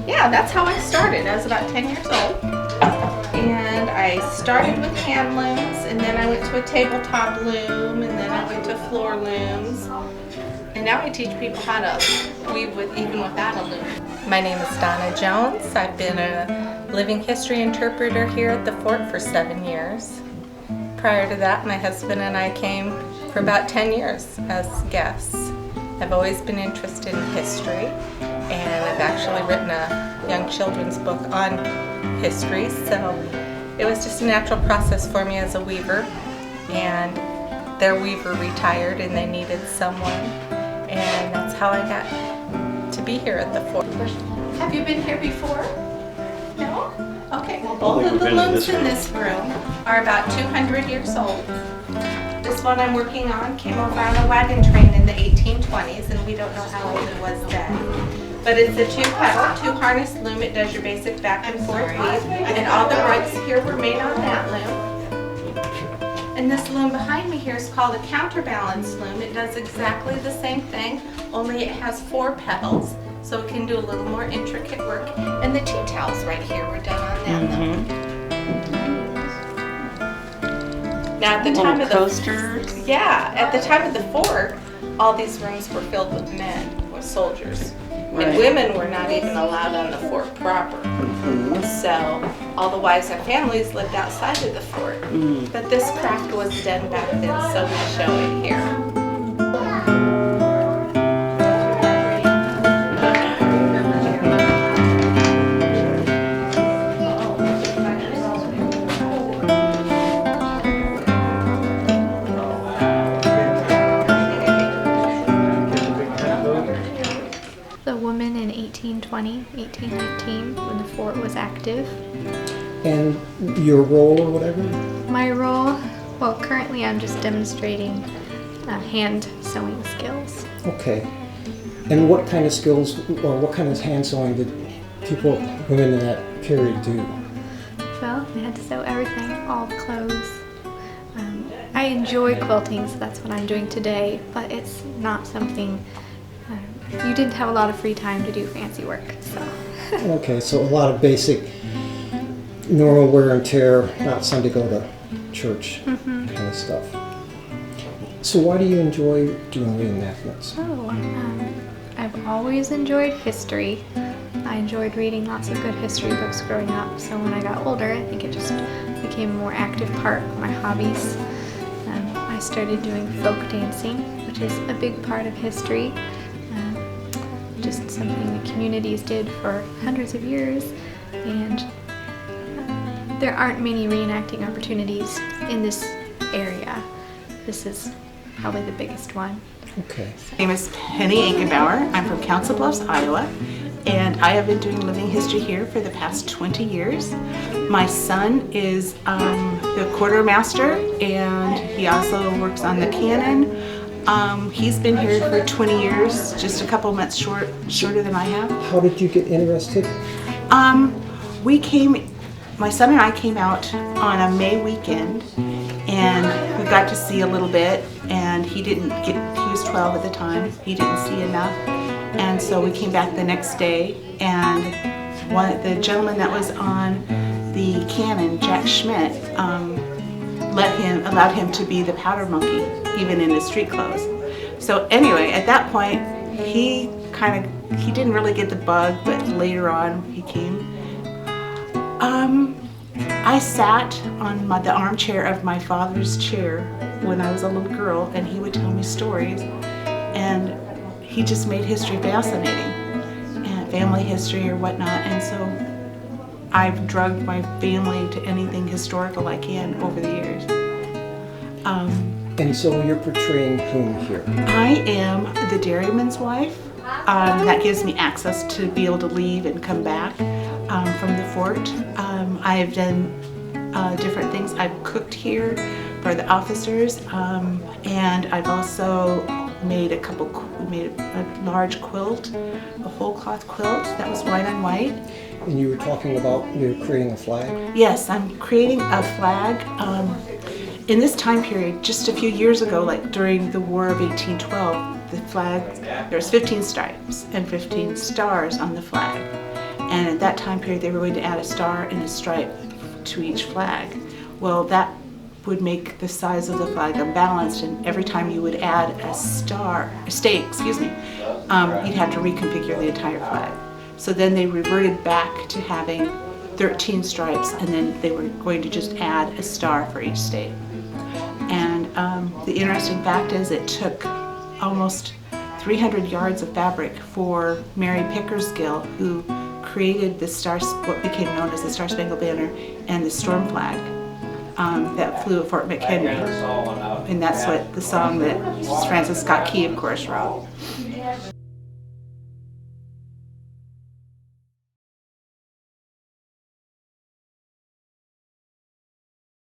Yeah, that's how I started. I was about 10 years old. And I started with hand looms, and then I went to a tabletop loom, and then I went to floor looms. And now I teach people how to weave even without a loom. My name is Donna Jones. I've been a living history interpreter here at the fort for 7 years. Prior to that, my husband and I came for about 10 years as guests. I've always been interested in history, and I've actually written a young children's book on history, so it was just a natural process for me as a weaver. And their weaver retired and they needed someone, and that's how I got to be here at the fort. Have you been here before? No? Okay, well both of the looms in this room are about 200 years old. This one I'm working on came over on a wagon train in the 1820s, and we don't know how old it was then. But it's a 2-pedal, 2-harness loom. It does your basic back and forth weave, and all the rugs here were made on that loom. And this loom behind me here is called a counterbalance loom. It does exactly the same thing, only it has 4 pedals, so it can do a little more intricate work. And the tea towels right here were done on that loom. Now at the time of the coasters. Yeah, at the time of the fort, all these rooms were filled with men, with soldiers. Right. And women were not even allowed on the fort proper. So all the wives and families lived outside of the fort. But this craft was done back then, so we show it here. The woman in 1820, 1819, when the fort was active. And your role or whatever? My role, well, currently I'm just demonstrating hand sewing skills. Okay. And what kind of skills or what kind of hand sewing did women in that period do? Well, they had to sew everything, all the clothes. I enjoy quilting, so that's what I'm doing today, but it's not something, you didn't have a lot of free time to do fancy work, so. Okay, so a lot of basic normal wear and tear, not some to go to church kind of stuff. So why do you enjoy doing reenactments? I've always enjoyed history. I enjoyed reading lots of good history books growing up, so when I got older, I think it just became a more active part of my hobbies. I started doing folk dancing, which is a big part of history. Just something the communities did for hundreds of years, and there aren't many reenacting opportunities in this area. This is probably the biggest one. Okay. My name is Penny Ankenbauer. I'm from Council Bluffs, Iowa, and I have been doing living history here for the past 20 years. My son is the quartermaster, and he also works on the cannon. He's been here for 20 years, just a couple months shorter than I have. How did you get interested? My son and I came out on a May weekend, and we got to see a little bit, and he was 12 at the time, he didn't see enough, and so we came back the next day, and the gentleman that was on the cannon, Jack Schmidt, allowed him to be the powder monkey, even in his street clothes. So anyway, at that point, he didn't really get the bug, but later on he came. I sat on the armchair of my father's chair when I was a little girl, and he would tell me stories, and he just made history fascinating, and family history or whatnot, and so I've drugged my family to anything historical I can over the years. And so you're portraying whom here? I am the dairyman's wife. That gives me access to be able to leave and come back from the fort. I have done different things. I've cooked here for the officers, and I've also made a large quilt, a whole cloth quilt that was white on white. And you were talking about you're creating a flag? Yes, I'm creating a flag. In this time period, just a few years ago, like during the War of 1812, the flag, there was 15 stripes and 15 stars on the flag. And at that time period, they were going to add a star and a stripe to each flag. Well, that would make the size of the flag unbalanced, and every time you would add a stake, you'd have to reconfigure the entire flag. So then they reverted back to having 13 stripes, and then they were going to just add a star for each state. And the interesting fact is it took almost 300 yards of fabric for Mary Pickersgill, who created the what became known as the Star Spangled Banner and the Storm Flag that flew at Fort McHenry. And that's what the song that Francis Scott Key, of course, wrote.